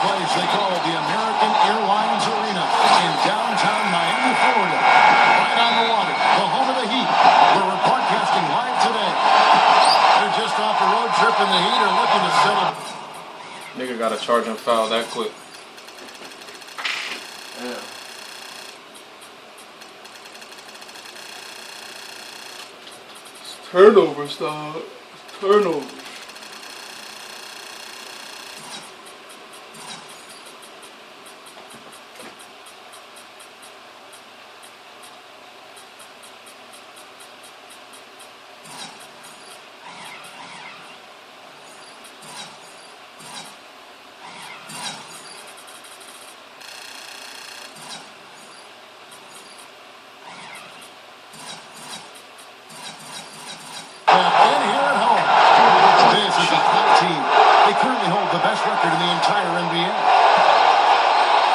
place they call the American Airlines Arena in downtown Miami, Florida. Right on the water, the home of the Heat, where we're broadcasting live today. They're just off a road trip and the Heat are looking to settle. Nigga got a charging foul that quick. Yeah. Turnovers, dog. Turnovers. And here at home, this is a hot team. They currently hold the best record in the entire NBA.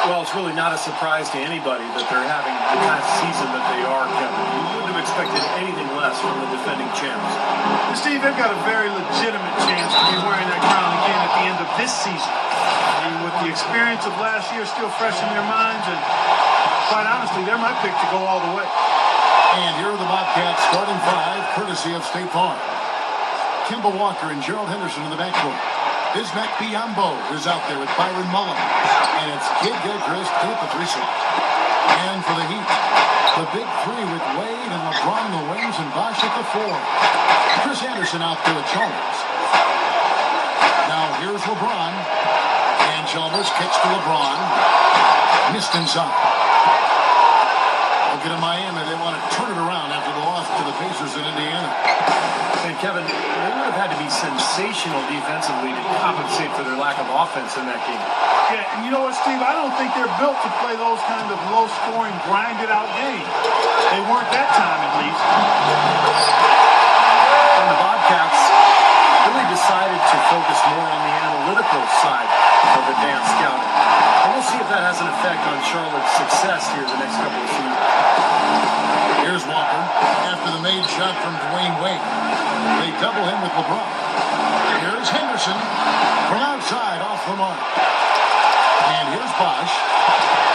Well, it's really not a surprise to anybody that they're having the kind of season that they are, Kevin. You wouldn't have expected anything less from the defending champs. Steve, they've got a very legitimate chance to be wearing that crown again at the end of this season. I mean, with the experience of last year still fresh in their minds, and quite honestly, they're my pick to go all the way. And here are the Bobcats starting five, courtesy of State Farm. Kemba Walker and Gerald Henderson in the backcourt. Bismack Biyombo is out there with Byron Mullen. And it's Kid Gilchrist in at the three slot. And for the Heat, the big three with Wade and LeBron in the wings and Bosh at the four. Chris Anderson out there with Chalmers. Now here's LeBron. And Chalmers kicks to LeBron. Missed inside. Look at Miami. They want to turn it around after the loss to the Pacers in Indiana. And Kevin, they would have had to be sensational defensively to compensate for their lack of offense in that game. Yeah, and you know what, Steve? I don't think they're built to play those kind of low-scoring, grinded-out games. They weren't that time, at least. And the Bobcats really decided to focus more on the analytical side of advanced scouting. And we'll see if that has an effect on Charlotte's success here the next couple of seasons. Here's Walker after the made shot from Dwayne Wade. They double him with LeBron. Here's Henderson from outside off the mark. And here's Bosh,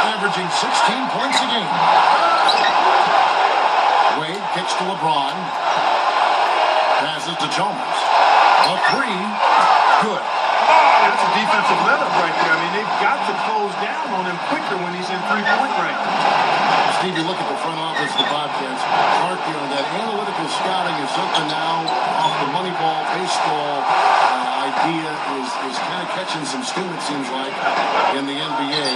averaging 16 points a game. Wade kicks to LeBron. Passes to Chalmers. A three. Good. That's a defensive let-up right there. I mean, they've got to close down on him quicker when he's in three-point range. Steve, you look at the front office of the Bobcats. Mark, you know, that analytical scouting is something now off the money ball, baseball idea is kind of catching some steam, it seems like, in the NBA.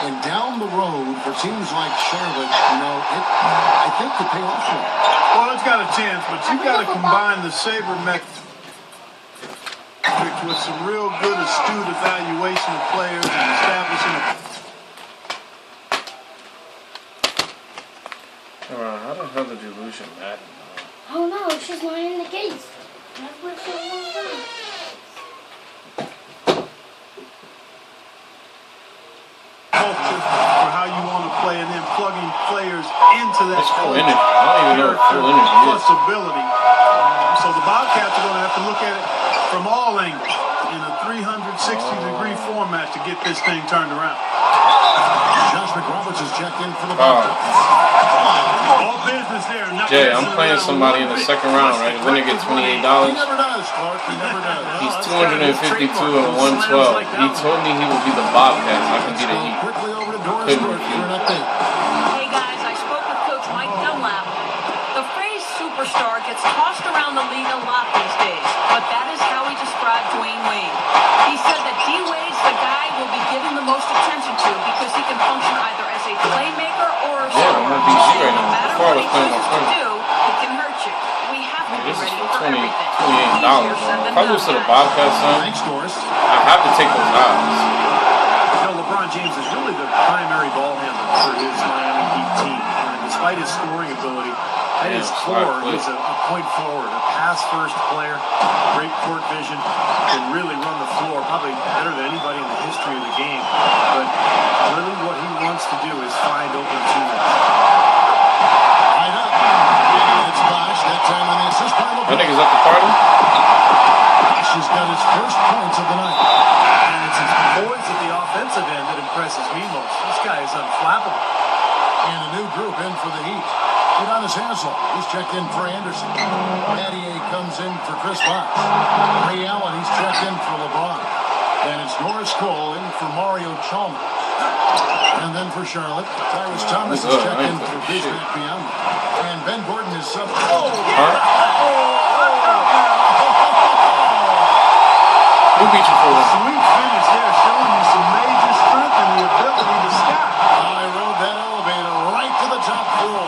And down the road, for teams like Charlotte, you know, I think could pay off for it. Well, it's got a chance, but you've got to combine the saber method with some real good, astute evaluation of players and establishing a... How the hell did you lose your Madden? Oh no, she's not in the case. That's what she wants. Culture for how you want to play, and then plugging players into that It's full energy. I don't even know what full energy is. plus ability. So the Bobcats are going to have to look at it from all angles in a 360-degree format to get this thing turned around. Josh McRoberts is checked in for the Bobcats. All business there. Jay, I'm playing somebody in the second round, right? The winner gets $28. He never does, Clark. He never does. He's 252 and 112. He told me he would be the Bobcats. I can be the Heat. Quickly over to Doris Burke for an update. Hey guys, I spoke with Coach Mike Dunlap. The phrase superstar gets tossed around the league a lot these days, but that is how he described Dwayne Wade. He said that D. Wade's the guy we'll be giving the most attention to because he can function either as a playmaker or a Yeah, I'm on BG right now. no matter Before I what was he playing my chooses to friend. do, he can hurt you. We have to be This is ready for for everything. $28, Easier said bro. than If I lose to the done, guys. Bobcats, son, Thanks, Doris. I have to take those odds. You know, LeBron James is really the primary ball handler for his Miami Heat team. And despite his scoring ability, at his core, he's a point forward, a pass-first player, great court vision, can really run the floor, probably better than anybody in the history of the game. But really what he wants to do is find open teammates. Right up. It's Bosh. That time on the assist by LeBron. That nigga's at the party? Bosh has got his first points of the night. And it's his boys at the offensive for the Heat. Udonis Hansel, he's checked in for Anderson. Battier comes in for Chris Bosh. Ray Allen, he's checked in for LeBron. And it's Norris Cole in for Mario Chalmers. And then for Charlotte, Tyrus Thomas is checked in for Bismack Biyombo. And Ben Gordon is sub. Who beat you for that? Sweet finish there, showing you some major strength and the ability to stop. I rode that elevator right to the top floor.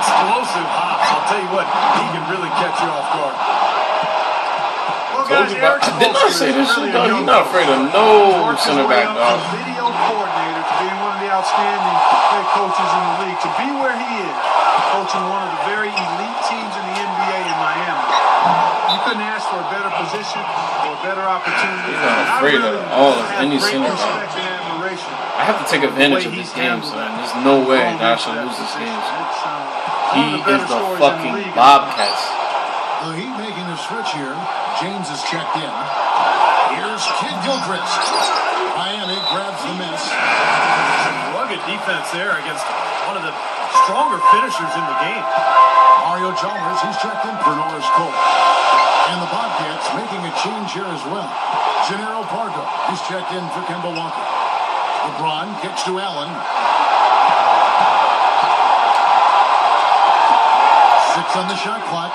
Explosive hops. I'll tell you what, he can really catch you off guard. Well, Told guys, you about. Eric Didn't I say this shit, dog? He's not afraid of no center back, dog. Video coordinator to being one of the outstanding head coaches in the league. To be where he is, coaching one of the very elite teams in the NBA in Miami. You couldn't ask for a better position or a better opportunity. He's not afraid of all of any great center respect back. and admiration. I have to take advantage of this game, son. There's no way that I should lose this game. He is the fucking Bobcats. The Heat making a switch here. James is checked in. Here's Kid Gilchrist. Miami grabs the miss. Rugged defense there against one of the stronger finishers in the game. Mario Chalmers, he's checked in for Norris Cole. And the Bobcats making a change here as well. Gennaro Pargo, he's checked in for Kemba Walker. LeBron kicks to Allen. 6 on the shot clock.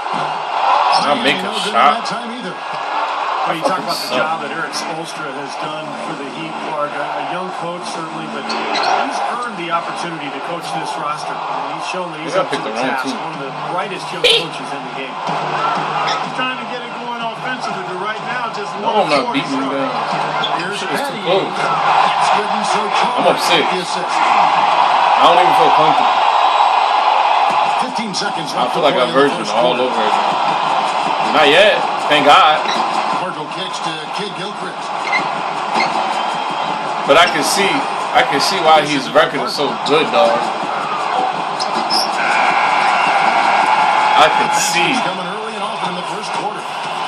Not make a no good shot. on that time either. Well, you talk about the job that Eric Spoelstra has done for the Heat, Clark. A young coach, certainly, but he's earned the opportunity to coach this roster. And he's shown that he's up to the task. One of the brightest young coaches in the game. He's trying to get it going offensively, but right now just No, I'm not beating you down. Here's Shit is too Patty. close. It's good and so I'm up 6. the assist. I don't even feel comfortable. 15 seconds I left. feel like a virgin all over again. Not yet. Thank God. Pargo kicks to Kid Gilchrist. But I can see why his record is so good, dog. I can see He's coming early and often in the first quarter.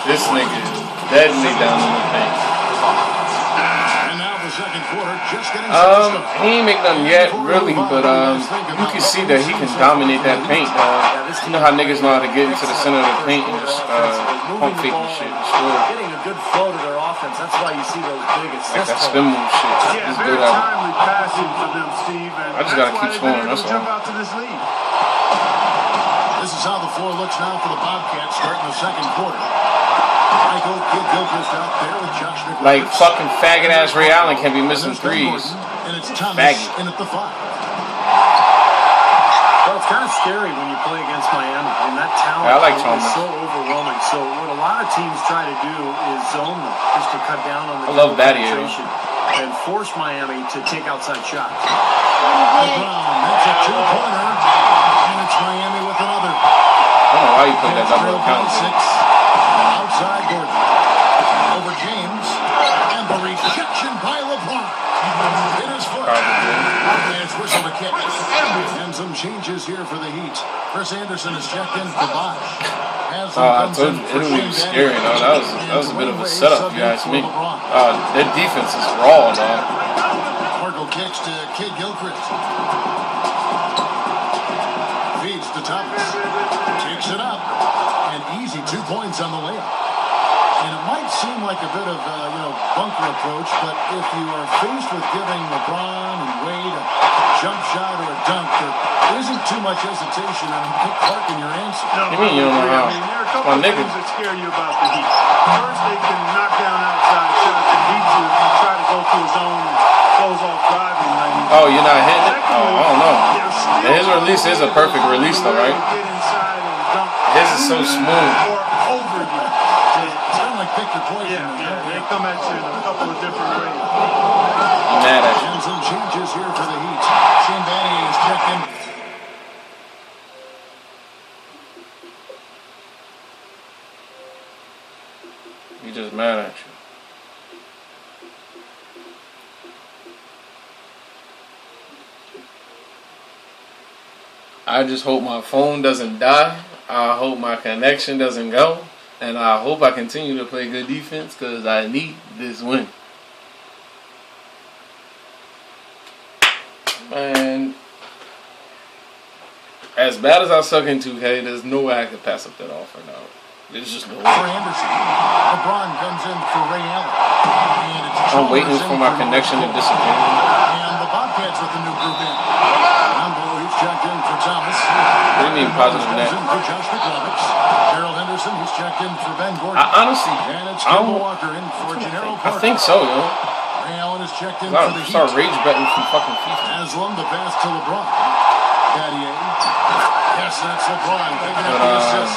this nigga is deadly down in the paint. And now the second quarter just getting set to start. He ain't make nothing yet, really, but you can see that he can dominate that paint, dog. You know how niggas know how to get into the center of the paint and just pump fake and shit. Getting a good flow to their offense. That's why you see those big Like assists. that spin move shit. Yeah, It's very good at it. timely passing for them, Steve. And I just gotta that's keep why they've been scoring, able that's to jump all. out to this lead. This is how the floor looks now for the Bobcats starting the second quarter. Michael Kid Gilchrist out there with Josh Nicholas. Like fucking faggot ass Ray Allen can't be missing threes. And it's Thomas Faggot. in at the 5. Well, it's kind of scary when you play against Miami. And that talent Yeah, I like is Thomas. so overwhelming. So what a lot of teams try to do is zone them just to cut down on the I love Battier. penetration and force Miami to take outside shots. LeBron makes a 2-pointer. And it's Miami with another. I don't know why you put that double Trail by account. 6. Outside Gordon. Over James. And the rejection by LeBron. Hit his foot. And it's whistle to kick. And some changes here for the Heat. Chris Anderson is checked in for Bosh. I told you, it was scary, dog. That was a bit of a setup, if you ask me. Their defense is raw, dog. Pargo kicks to Kid Gilchrist. Feeds to Thomas. Takes it up. And easy 2 points on the layup. And it might seem like a bit of bunker approach, but if you are faced with giving LeBron and Wade a jump shot or a dunk, there isn't too much hesitation on Nick Clark in your answer. No, You mean you don't know how? I mean, there are a My couple of nigga. things that scare you about the Heat. First, they can knock down outside shots and beat you if you try to go to a zone and close off driving lanes. Oh, you're not hitting it? Oh, I don't know. They're still His release is a perfect release, though, right? Get inside and dunk His is so smooth. or over you. It's kind of like pick your poison. Yeah, they come at you in a couple of different ways. I'm mad at you. And some changes here for the Heat. Shane Battier is checked in. He just mad at you. I just hope my phone doesn't die. I hope my connection doesn't go. And I hope I continue to play good defense because I need this win. Man, As bad as I suck in 2K, there's no way I could pass up that offer now. There's just no way. For Anderson. LeBron comes in for Ray Allen. And it's I'm waiting for my connection to disappear. And the Bobcats with the new group in. Mambo, he's checked in for Thomas. What do you mean positive net? In for Josh McLovich. Gerald Henderson, he's checked in for Ben Gordon. I honestly, And it's Kemba Walker in for Gennaro I Parker. think so, yo. Ray Allen is checked in I for the start Heat. rage betting from fucking FIFA. Haslam, the pass to LeBron. Battier. Yes, that's LeBron picking up the assist.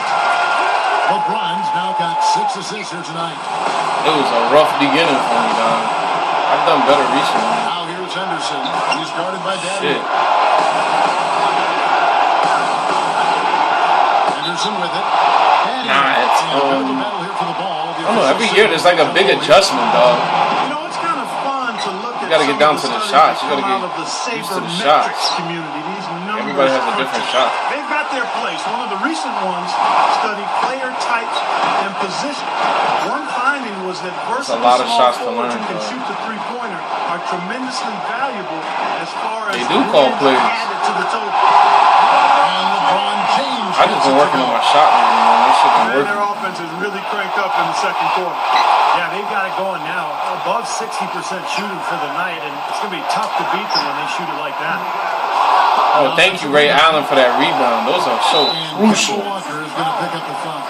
LeBron's now got 6 assists here tonight. It was a rough beginning for me, dog. I've done better recently. Now here's Henderson. He's guarded by Shit. Battier. Henderson with it. Nah, it's, the battle here for the ball. I don't know, every year there's like a big adjustment, dog. You know, it's kind of fun to look at. You gotta get down to the shots. You gotta get used to the shots. Community. These numbers Everybody has a different shot. They've got their place. One of the recent ones studied player types and position. One finding was that versatile a lot of shots to forwards learn, who can bro. shoot the three-pointer are tremendously valuable as far as They do call wins plays. added to the total. And LeBron James. I just been working on my shot lately, man. That shit been Man, working. their offense is really cranked up in the second quarter. Yeah, they've got it going now. Above 60% shooting for the night, and it's going to be tough to beat them when they shoot it like that. Oh, thank you, Ray Allen, for that rebound. Those are so And crucial. Kemba Walker is going to pick up the foul.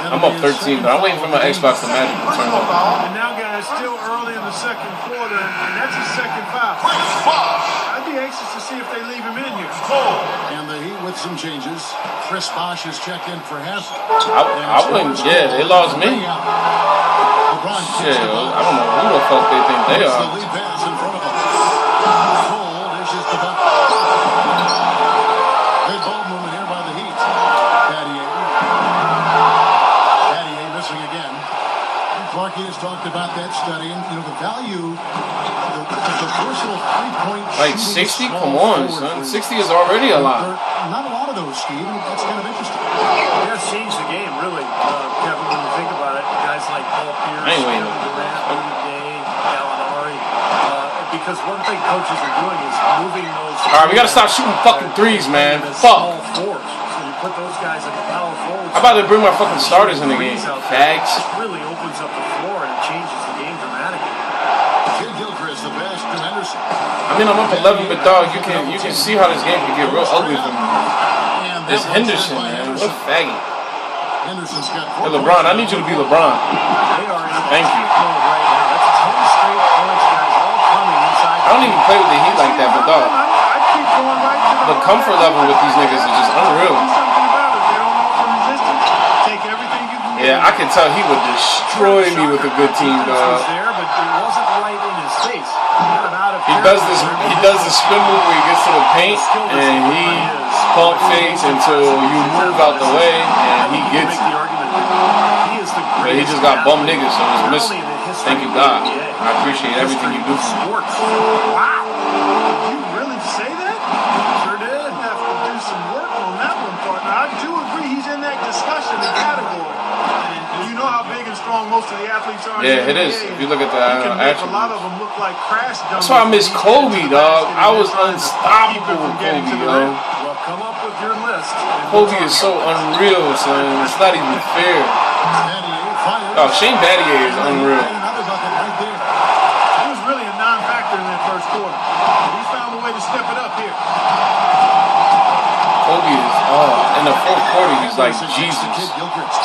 I'm up 13, but I'm waiting for my Xbox to Magic to turn on. And now, guys, still early in the second quarter, and that's his second foul. I'd be anxious to see if they leave him in here. And the Heat with some changes. Chris Bosh is checked in for Haslem. I wouldn't, yeah, they lost me. LeBron Shit, I don't know who the fuck they think they the are. lead pass in front of him. Cole dishes the bucket. Good ball movement here by the Heat. Battier missing again. And Clarkey has talked about that study and the value of the personal three-point Like shooting 60? small Come on, forward son. for- 60 is already a lot. Not a lot of those, Steve. And that's kind of interesting. Yeah, it's changed the game, really, Kevin, when you think about it. Guys like Paul Pierce, I ain't waiting. Kevin Durant, Rudy Gay, Gallinari. Because one thing coaches are doing is moving those. Alright, we gotta stop shooting fucking threes, man. Small Fuck. forwards. So you put those guys at the power forwards. How about they bring my fucking starters in the game? Fags. It really opens up the floor and it changes the game dramatically. Jay Gilchrist, the pass to Henderson. I mean, I'm up 11, but dog, you can see how this game can get real ugly from And this that one's Henderson, sent by man. What Henderson. a faggot. Henderson's got Hey, 4 LeBron, I points need you to now. be LeBron. They are in Thank you. mode right now. That's 10 straight points, guys, all coming inside. I don't even play with the Heat like that, but dog, I'd keep going right to the comfort level with these niggas is just unreal. Do something about it. They don't offer resistance. Take everything you can get. Yeah, I can tell he would destroy me with a good team, Defense dog. was there, but it wasn't right in his face. Kind of out of He does this spin move where he gets to the paint and he pump fakes until you move out the way and he gets it. He is the But he just got bum niggas, so it's missing. Thank you, God. I appreciate everything you do for me. Sports. Wow. Did you really say that? Sure did. Have to do some work on that one, partner. I do agree he's in that discussion and category. And you know how big and strong most of the athletes are. Yeah, in it the is. NBA. If you look at the He can make a lot attributes. of them look like crash dummies. That's why I miss when he Kobe, gets to the dog. basket I and was they're trying to unstoppable keep him with from getting to Kobe, the yo. rim. Well, come up with your list. Kobe is so unreal, son. It's not even fair. Battier fires. Oh, Shane Battier is unreal. Another bucket right there. He was really a non-factor in that first quarter. He found a way to step it up here. Kobe is, in the fourth quarter, he's like Kid Jesus. Gilchrist.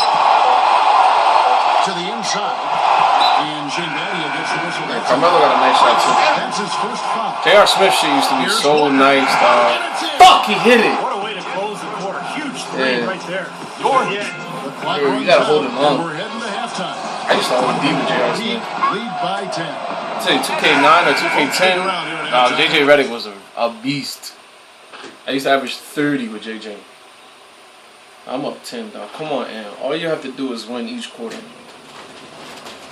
To the inside. And Shane Battier gets the whistle. That's Carmelo got a nice shot, too. his first foul. J.R. Smith shit used to be so nice, dog. Fuck, he hit it. What a way to close the quarter. Huge three Yeah. right there. The clock Yeah, you runs gotta out, hold him and on. we're heading to halftime. I used to OD with J.R. Heat Smith. lead by 10. I tell you, 2K9 or 2K10, J.J. Redick was a beast. I used to average 30 with J.J. I'm up 10, dog. Come on, Am. All you have to do is win each quarter.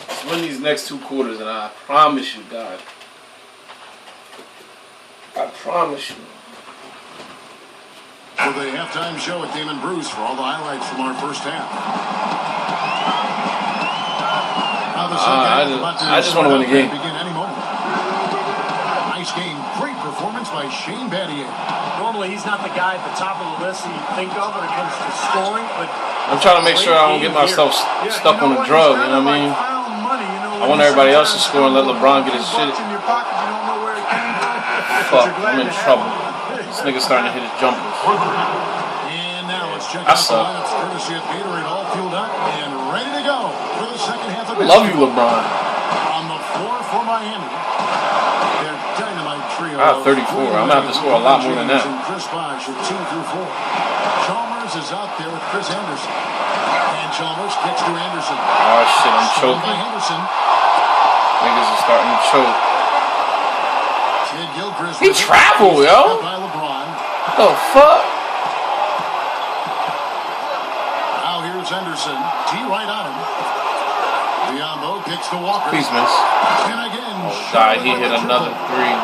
Just win these next 2 quarters, and I promise you, God. I promise you. For the halftime show at Damon Bruce for all the highlights from our first half. Now the second half is about I just want to win the game. begin any moment. Nice game, great performance. performance by Shane Battier. Normally, he's not the guy at the top of the list that you think of when it comes to scoring, but I'm trying to make sure I don't get myself stuck on a drug, you know what I mean? I want everybody else to score and let LeBron get his shit. Fuck, I'm in trouble. This nigga's starting to hit his jumpers. And now let's check out the lineups courtesy of Gatorade, all fueled up and ready to go for the second half of this. Love you, LeBron. On the floor for Miami, their dynamite trio. I have 34. I'm gonna have to score a lot more than that. Chris Bosh at 2 through 4. Chalmers is out there with Chris Anderson. And Chalmers kicks to Anderson. Oh shit, I'm Stolen by choking. Henderson. Niggas are starting to choke. Ted Gilchrist. He traveled, yo. By LeBron. What the fuck? Now here's Henderson. T right on him. Biombo kicks to Walker. Please miss. And again. Oh god, he hit another three.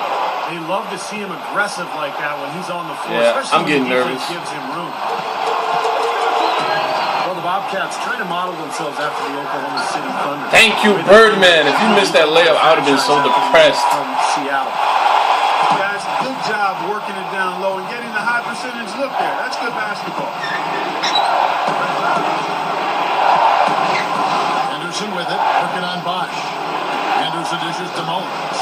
they love to see him aggressive like that when he's on the floor. Yeah, especially I'm getting when the defense nervous. gives him room. Well, the Bobcats trying to model themselves after the Oklahoma City Thunder. Thank you, Birdman. If you missed that layup, I would have been so depressed. From Seattle. Guys, good job working it down low and getting the high percentage look there. That's good basketball. Henderson with it, working on Bosh. Henderson dishes to Mullins.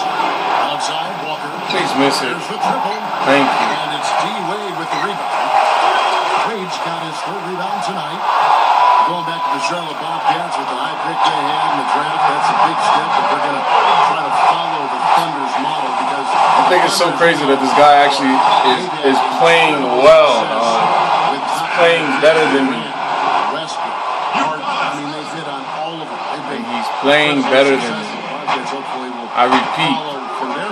Outside, Walker. Please miss it. There's the triple. Thank you. And it's D. Wade with the rebound. Wade's got his third rebound tonight. Going back to the Charlotte Bobcats with the high pick they had in the draft, that's a big step, but they're going to try to follow the Thunder's model because I think it's so crazy that this guy actually is playing well. He's playing better than me. Westbrook, Harden, I mean, they've hit on all of them. He's playing better than me. I repeat,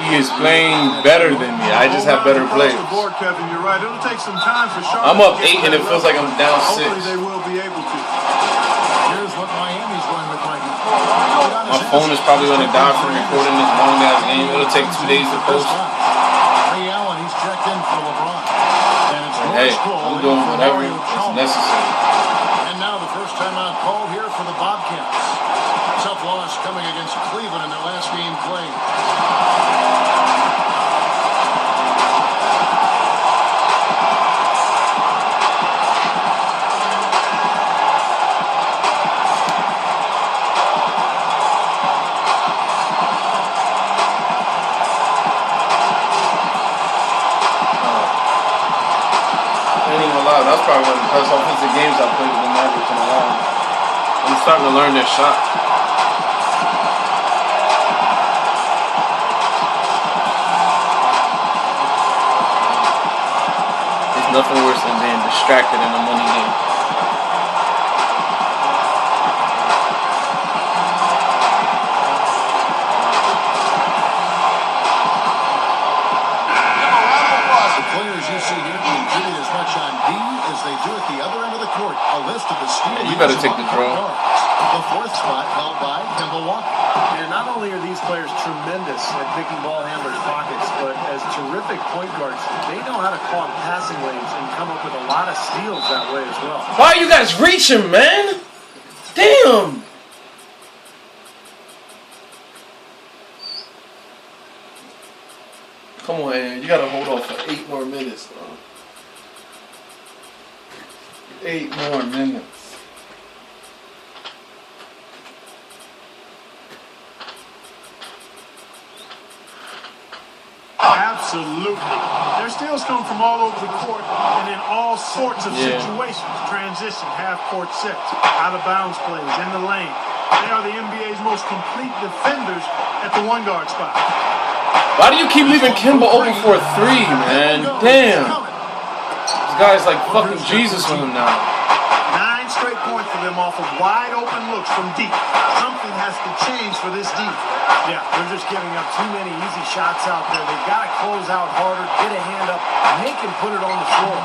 he is playing better than me. I just have better players. Board, Kevin, you're right. It'll take some time for Charlotte. I'm up 8 and it feels like I'm down 6. Hopefully they will be able to. Here's what Miami's going with right now. My phone is probably going to die from recording this long ass game. It'll take 2 days to post. Ray Allen, he's checked in for LeBron. And it's Hey, Norris Cole I'm in doing for whatever Mario is Chalmers. necessary. And now the first time out called here for the Bobcats. Tough loss coming against Cleveland in their last game played. That's probably one of the best offensive games I played with the Mavericks in a while. I'm starting to learn their shot. There's nothing worse than being distracted in a money game. The players you see here contribute as much on D as they do at the other end of the court. A list of the steals. Yeah, you better take the draw. The fourth spot held by Kemba Walker. And not only are these players tremendous at picking ball handlers' pockets, but as terrific point guards, they know how to clog passing lanes and come up with a lot of steals that way as well. Why are you guys reaching, man? Damn! Come on, man. You gotta hold off for 8 more minutes, bro. 8 more minutes. Absolutely. Their steals come from all over the court and in all sorts of situations. Transition, half-court sets, out-of-bounds plays, in the lane. They are the NBA's most complete defenders at the one-guard spot. Why do you keep leaving Kemba open for a 3, man? Damn. This guy's like fucking Jesus with him now. 9 straight points for them off of wide-open looks from deep. Something has to change for this deep. Yeah, they're just giving up too many easy shots out there. They've got to close out harder, get a hand up, make him put it on the floor.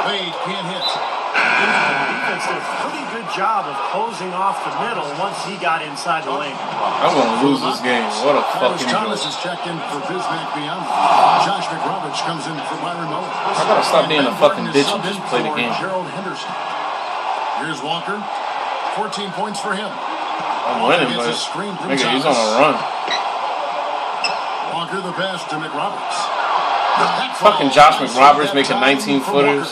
Wade can't hit. The defense did a pretty good job of closing off the middle once he got inside the lane. I'm gonna lose this game. What a fucking Thomas joke. is checked in for Bismack Biyombo. Josh McRoberts comes in for Byron Mullins. I gotta stop being a fucking bitch and just play the game. Gerald Henderson. Here's Walker. 14 points for him. I'm winning, but nigga, he's on a run. Walker the pass to McRoberts. Fucking Josh McRoberts making 19 footers.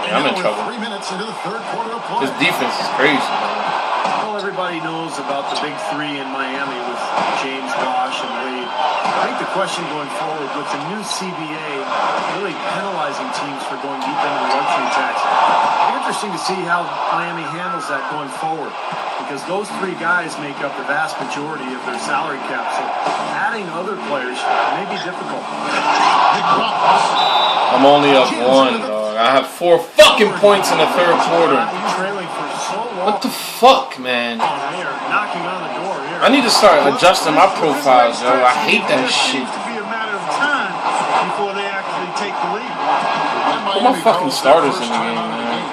Yeah, I'm in trouble. 3 minutes into the third quarter of play. This defense is crazy. Well, everybody knows about the big three in Miami with James, Bosh, and Wade. I think the question going forward with the new CBA really penalizing teams for going deep into the luxury tax, it'll be interesting to see how Miami handles that going forward because those three guys make up the vast majority of their salary cap. So adding other players may be difficult. I'm only up one, dog. I have 4 fucking points in the third quarter. Trailing for so long. What the fuck, man? They are knocking on the door here. I need to start adjusting my profiles, yo. I hate that shit. Seems to be a matter of time before they actually take the lead. Put my fucking starters in the game, man.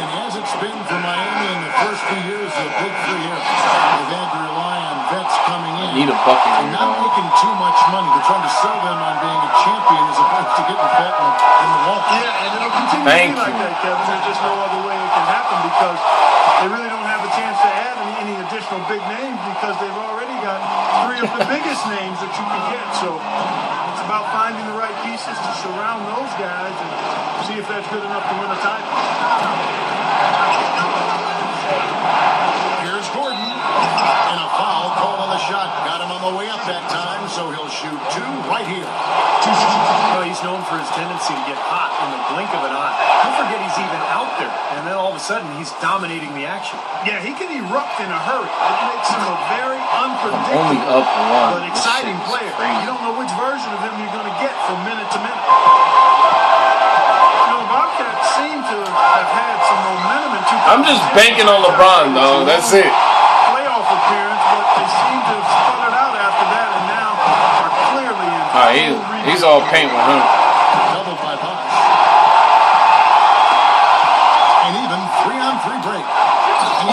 And as it's been for Miami in the first few years of the Big Three here, they've had to rely on vets coming in. Need a bucket and here, not dog. making too much money. They're trying to sell them on being a champion as opposed to getting bet in the wall. Yeah, and it'll continue Thank to be like you. that, Kevin. There's just no other way it can happen because they really don't have a chance to add any additional big names because they've already got 3 of the biggest names that you can get. So it's about finding the right pieces to surround those guys and see if that's good enough to win a title. Here's Gordon. And a foul called on the shot. Got him on the way up that time, so he'll shoot 2 right here. Well, he's known for his tendency to get hot in the blink of an eye. Don't forget he's even out there, and then all of a sudden he's dominating the action. Yeah, he can erupt in a hurry. It makes him a very I'm unpredictable only up one. but This exciting shit is player. crazy. You don't know which version of him you're going to get from minute to minute. You know, the Bobcats seem to have had some momentum in 2010. I'm just banking on LeBron, though. That's it. Playoff appearance, but they seem to have sputtered out after that and now are clearly in He's all paint with him. Doubled by Bosh. And even 3-on-3 break.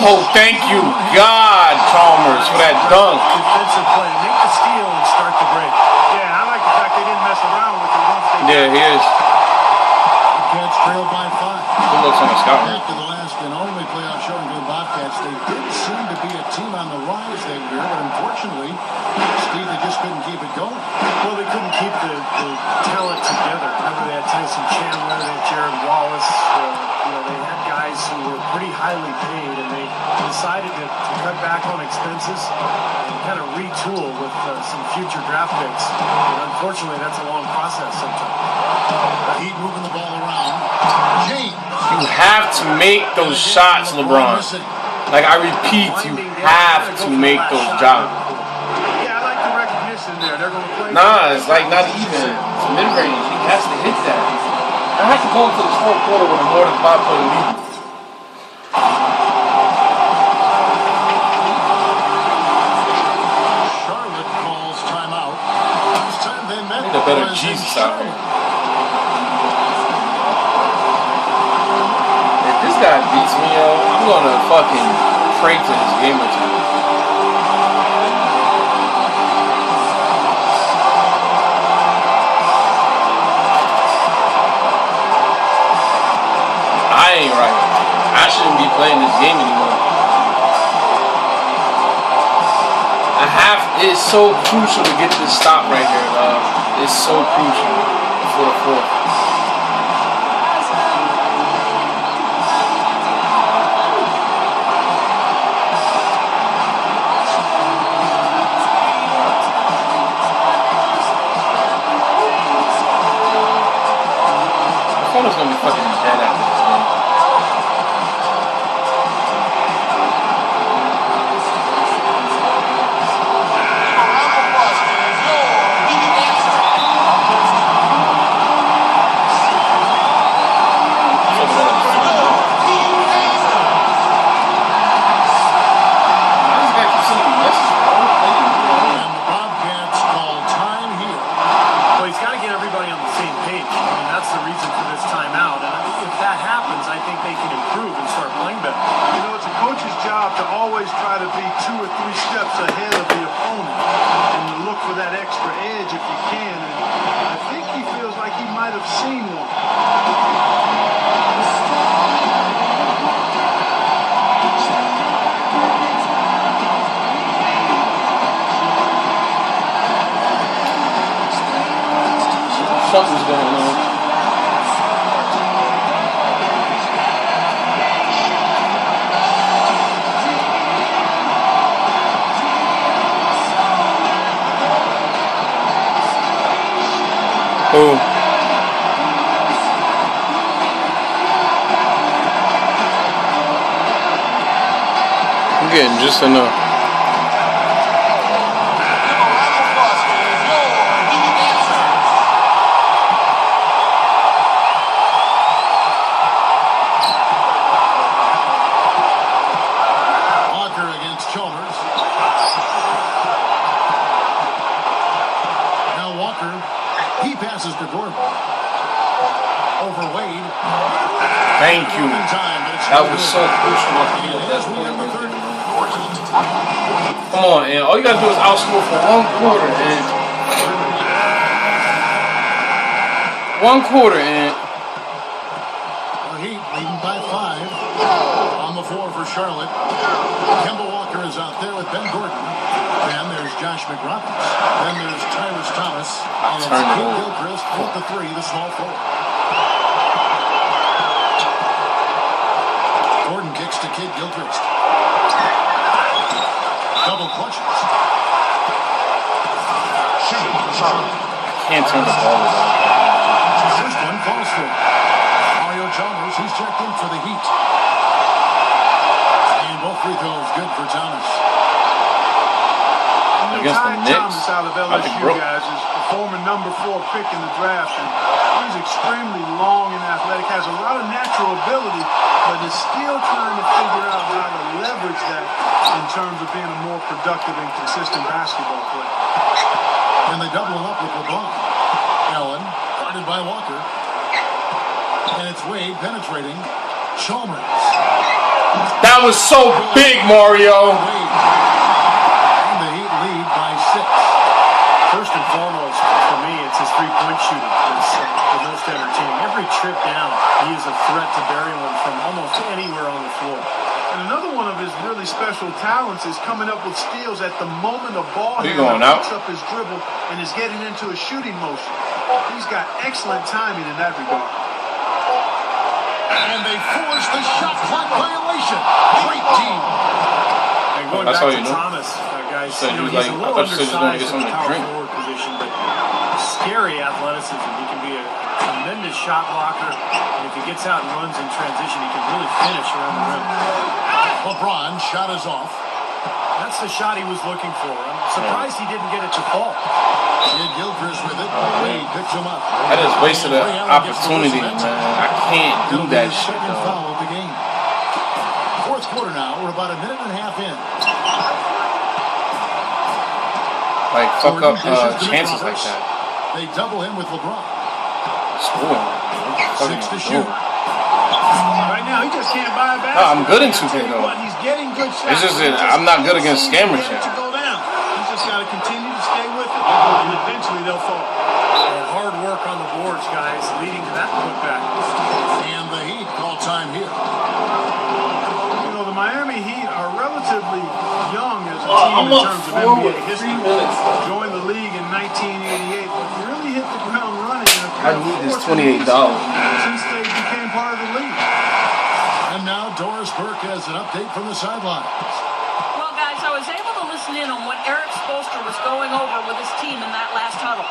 Oh, thank you, God, Chalmers, for that dunk. Defensive play, make the steal and start the break. Yeah, I like the fact they didn't mess around with it once they Yeah, he is. Bobcats trailed by 5. Good looks on the scout. After the last and only playoff showing for the Bobcats, they did seem to be a team on the rise that year, but unfortunately, Steve, they just couldn't keep it going. Well, they couldn't keep the talent together. Remember, they had Tyson Chandler, they had Jared Wallace. They had guys who were pretty highly paid, and they decided to cut back on expenses and kind of retool with some future draft picks. And unfortunately, that's a long process sometimes. Heat moving the ball around. James. You have to make those shots, LeBron. Like, I repeat, you have to make those shots. Yeah, I like the recognition there. They're going to play. Nah, it's like not even. It's mid-range. He has to hit that. I have to go into the fourth quarter with a more than 5-point lead. Charlotte calls timeout. This time they met. I need a better Jesus out here. If this guy beats me, yo, I'm gonna fucking pray to this game or two. I ain't right. I shouldn't be playing this game anymore. It's so crucial to get this stop right here, dog. It's so crucial for the fourth. My phone is gonna be fucking dead after this game. fuck was going on. Boom. I'm getting just enough. Walker against Chalmers. Now Walker, he passes to Gordon. Over Wade. Thank you. That was so crucial. Come on, and all you gotta do is outscore for 1 quarter, and 1 quarter, and The Heat leading by 5. On the floor for Charlotte. Kemba Walker is out there with Ben Gordon. Then there's Josh McRoberts. Then there's Tyrus Thomas. And it's Kid Gilchrist with the 3, the small forward. Gordon kicks to Kid Gilchrist. Double clutches. can't turn the ball over. First one falls through. Mario Chalmers, he's checked in for the Heat. And both free throws good for Thomas. Against the Knicks, Thomas out of I think LSU, broke. guys, is the former number 4 pick in the draft, and he's extremely long and athletic, has a lot of natural ability, but is still trying to figure out how to leverage that in terms of being a more productive and consistent basketball player. And they double him up with LeBron. Allen, guarded by Walker. And it's Wade penetrating Chalmers. That was so big, Mario. Wade. And the Heat lead by 6. First and foremost, for me, it's his three-point shooting. It's the most entertaining. Every trip down, he is a threat to bury one from almost anywhere on the floor. And another one of his really special talents is coming up with steals at the moment a ball He handler going out? picks up his dribble and is getting into a shooting motion. He's got excellent timing in that regard. And they force the shot clock violation. Great team. And going That's back how to you know. Thomas, guys, Said you know, he was he's like- a I little thought you said he was gonna undersized get in something the to power drink. forward position, but scary athleticism. He can be a tremendous shot blocker, and if he gets out and runs in transition, he can really finish around the rim. LeBron shot is off. That's the shot he was looking for. I'm surprised he didn't get it to fall. Kid Gilchrist with it. Wade picks him up. I just wasted an opportunity, man. I can't do That'll be that his shit, second though. foul of the game. Fourth quarter now. We're about a minute and a half in. Like, fuck Gordon up dishes to chances like McRoberts. that. They double him with LeBron. Score. 6 to shoot. Right now, he just can't buy a basket. I'm good in 2K, though. But he's getting good shots. It's just that I'm not good against scammers Get it yet. to go down. He's just got to continue to stay with it, and eventually they'll fall. And hard work on the boards, guys, leading to that putback. And the Heat call time here. You know, the Miami Heat are relatively young as a team in terms of NBA history. Joined the league in 1988, but really hit the ground running. I need this $28. Since they became part of the league. And now Doris Burke has an update from the sidelines. Well, guys, I was able to listen in on what Eric Spoelstra was going over with his team in that last huddle.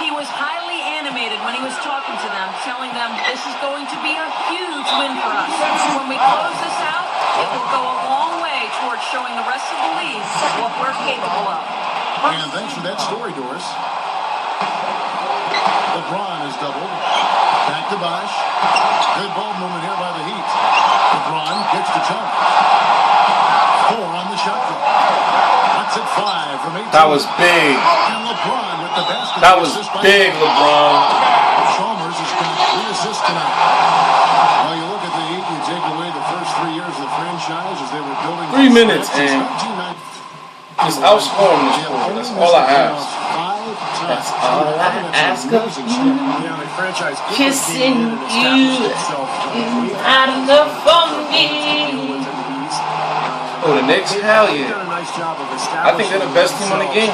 He was highly animated when he was talking to them, telling them this is going to be a huge win for us. When we close this out, it will go a long way towards showing the rest of the league what we're capable of. And thanks for that story, Doris. LeBron is doubled. Back to Bosch. Good ball movement here by the Heat. LeBron kicks to Chalmers. 4 on the shot clock. That's at 5 from 18. That was big. And LeBron with the basket. That was Assist by big, LeBron. Chalmers has got 3 assists tonight. Well, you look at the Heat, you take away the first 3 years of the franchise as they were building. 3 minutes, since and 1990. just outscoring this score. That's all I ask. That's all I ask of you. Yeah, the franchise Kissing you is not enough for me. Oh, the Knicks? Hell They've yeah. done a nice job of I think they're the best team in the game.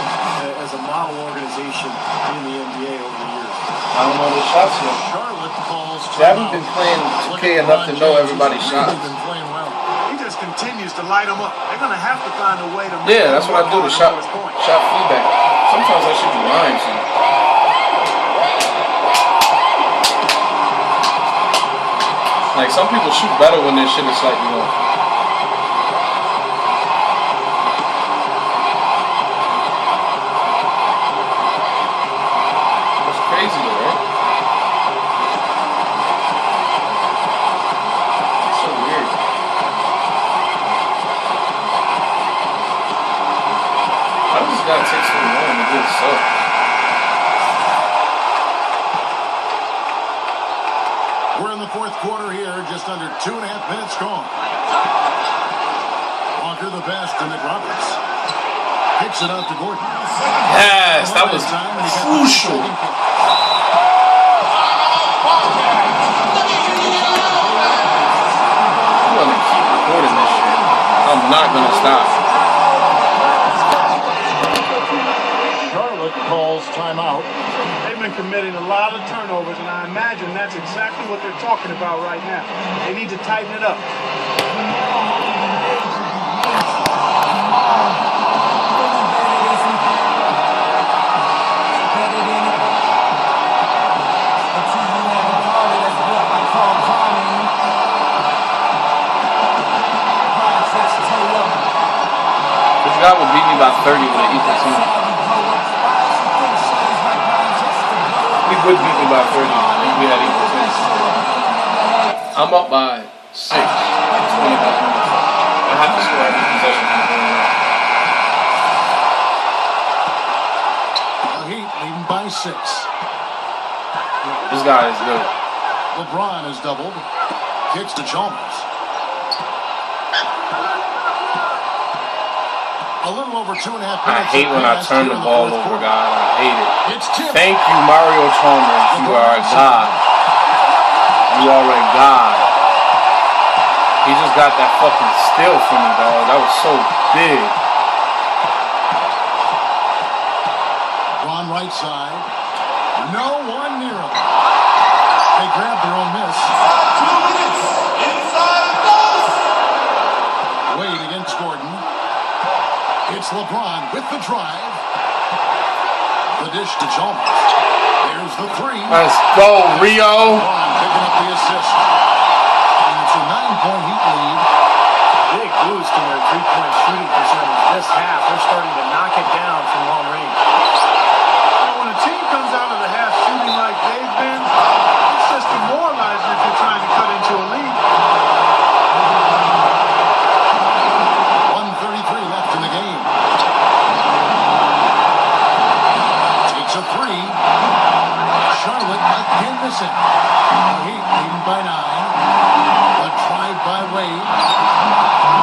as a model organization in the NBA over the years. I don't know the shots yet. Charlotte calls I haven't been playing 2K enough to know everybody's shots. Been playing well. He just continues to light them up. They're going to have to find a way to make Yeah, that's what I do. The shot feedback. Sometimes I should be lying to you. Like some people shoot better when their shit is slightly off. That's crazy though, right? It's so weird. Why does this guy take so long to do this stuff? We're in the fourth quarter here, just under 2.5 minutes gone. Walker the best to McRoberts. Kicks it out to Gordon. Yes, that was crucial. I'm gonna keep recording this shit. I'm not gonna stop. Charlotte calls timeout. They've been committing a lot of turnovers, and I imagine that's exactly what they're talking about right now. They need to tighten it up. This guy would beat me by 30 with an equal team. He would beat me by 30 if we had equal teams. I'm up by 6. 20 minutes. I have to score every possession. The Heat leading by 6. This guy is good. LeBron is doubled. Kicks to Chalmers. A little over 2.5 minutes. I hate when I turn the ball over, God. I hate it. It's tipped. Thank you, Mario Chalmers. You are a god. You are a god. He just got that fucking steal from me, dog. That was so big. Ron right side. No one near him. They grab their own miss. 2 minutes inside those. Wade against Gordon. It's LeBron with the drive. The dish to Chalmers. There's the 3. Let's go, Rio. LeBron picking up the assist. And it's a 9-point Heat lead. Big boost in their three-point shooting percentage this half. They're starting to knock it down from long range. When a team comes out of the half shooting like they've been, it's just demoralizing if you're trying to cut into a lead. 1:33 left in the game. Takes a 3. Charlotte again missing.